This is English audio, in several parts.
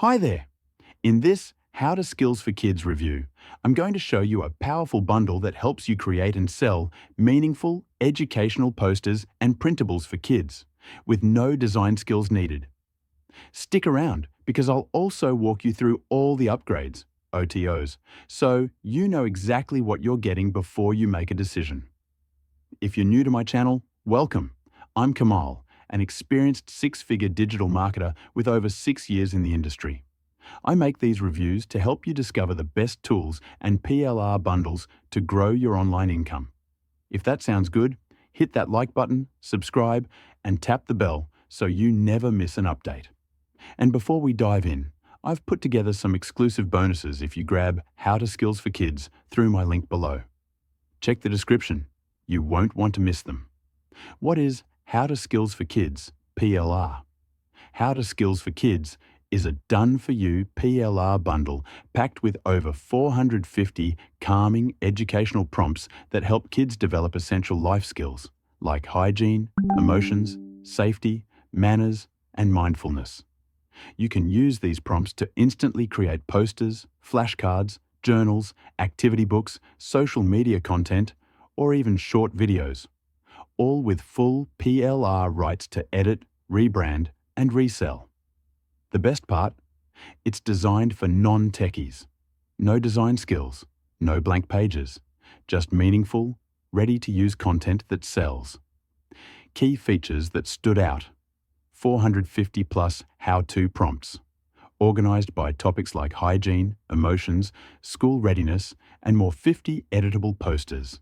Hi there! In this How to Skills for Kids review, I'm going to show you a powerful bundle that helps you create and sell meaningful, educational posters and printables for kids, with no design skills needed. Stick around because I'll also walk you through all the upgrades, OTOs, so you know exactly what you're getting before you make a decision. If you're new to my channel, welcome. I'm Kamal, an experienced six-figure digital marketer with over 6 years in the industry. I make these reviews to help you discover the best tools and PLR bundles to grow your online income. If that sounds good, hit that like button, subscribe, and tap the bell so you never miss an update. And before we dive in, I've put together some exclusive bonuses if you grab How to Skills for Kids through my link below. Check the description. You won't want to miss them. What is How to Skills for Kids, PLR? How to Skills for Kids is a done-for-you PLR bundle packed with over 450 calming educational prompts that help kids develop essential life skills like hygiene, emotions, safety, manners, and mindfulness. You can use these prompts to instantly create posters, flashcards, journals, activity books, social media content, or even short videos, all with full PLR rights to edit, rebrand, and resell. The best part? It's designed for non-techies. No design skills, no blank pages, just meaningful, ready-to-use content that sells. Key features that stood out: 450 plus how-to prompts, organized by topics like hygiene, emotions, school readiness, and more 50 editable posters,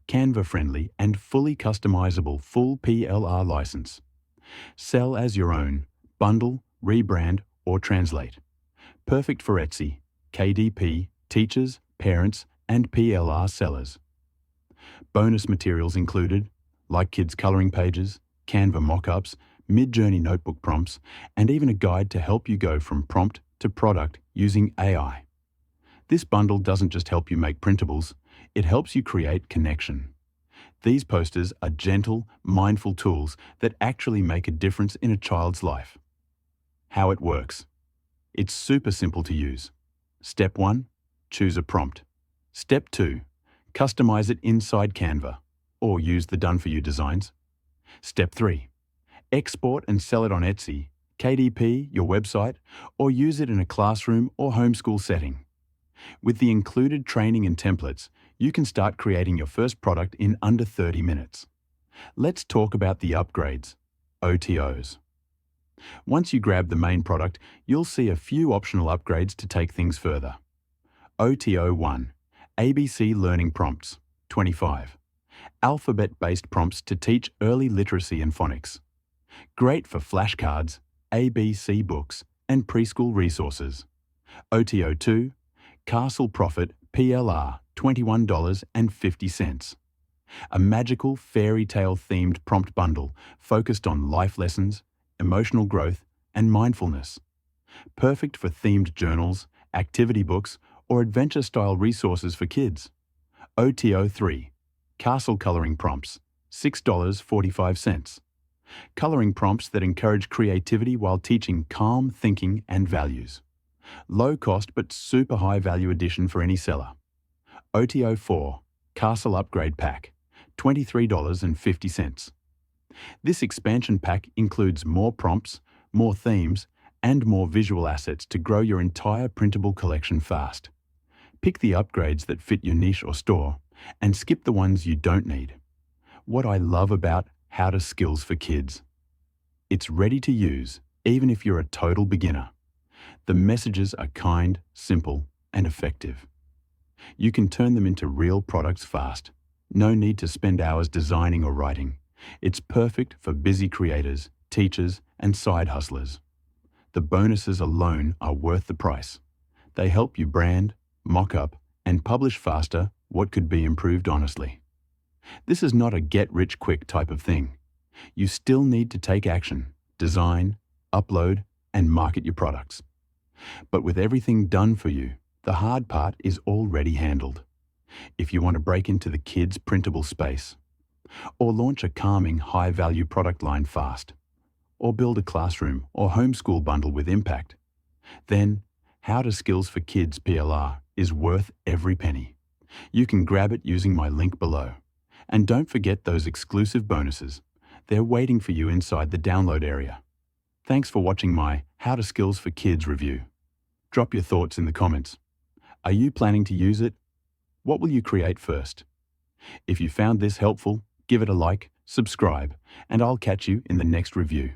Canva-friendly and fully customizable full PLR license. Sell as your own, bundle, rebrand, or translate. Perfect for Etsy, KDP, teachers, parents, and PLR sellers. Bonus materials included, like kids' coloring pages, Canva mockups, mid-journey notebook prompts, and even a guide to help you go from prompt to product using AI. This bundle doesn't just help you make printables, it helps you create connection. These posters are gentle, mindful tools that actually make a difference in a child's life. How it works. It's super simple to use. Step 1, choose a prompt. Step 2, customize it inside Canva, or use the done-for-you designs. Step 3, export and sell it on Etsy, KDP, your website, or use it in a classroom or homeschool setting. With the included training and templates, you can start creating your first product in under 30 minutes. Let's talk about the upgrades, OTOs. Once you grab the main product, you'll see a few optional upgrades to take things further. OTO 1, ABC Learning Prompts, 25. Alphabet-based prompts to teach early literacy and phonics. Great for flashcards, ABC books, and preschool resources. OTO 2, Castle Profit PLR, $21.50. A magical fairy tale themed prompt bundle focused on life lessons, emotional growth, and mindfulness. Perfect for themed journals, activity books, or adventure-style resources for kids. OTO 3, Castle Coloring Prompts, $6.45. Coloring prompts that encourage creativity while teaching calm thinking and values. Low cost but super high value addition for any seller. OTO 4, Castle Upgrade Pack, $23.50. This expansion pack includes more prompts, more themes, and more visual assets to grow your entire printable collection fast. Pick the upgrades that fit your niche or store, and skip the ones you don't need. What I love about How to Skills for Kids: it's ready to use, even if you're a total beginner. The messages are kind, simple, and effective. You can turn them into real products fast. No need to spend hours designing or writing. It's perfect for busy creators, teachers, and side hustlers. The bonuses alone are worth the price. They help you brand, mock up, and publish faster what could be improved honestly. This is not a get-rich-quick type of thing. You still need to take action, design, upload, and market your products. But with everything done for you, the hard part is already handled. If you want to break into the kids' printable space, or launch a calming, high-value product line fast, or build a classroom or homeschool bundle with impact, then How to Skills for Kids PLR is worth every penny. You can grab it using my link below. And don't forget those exclusive bonuses. They're waiting for you inside the download area. Thanks for watching my How to Skills for Kids review. Drop your thoughts in the comments. Are you planning to use it? What will you create first? If you found this helpful, give it a like, subscribe, and I'll catch you in the next review.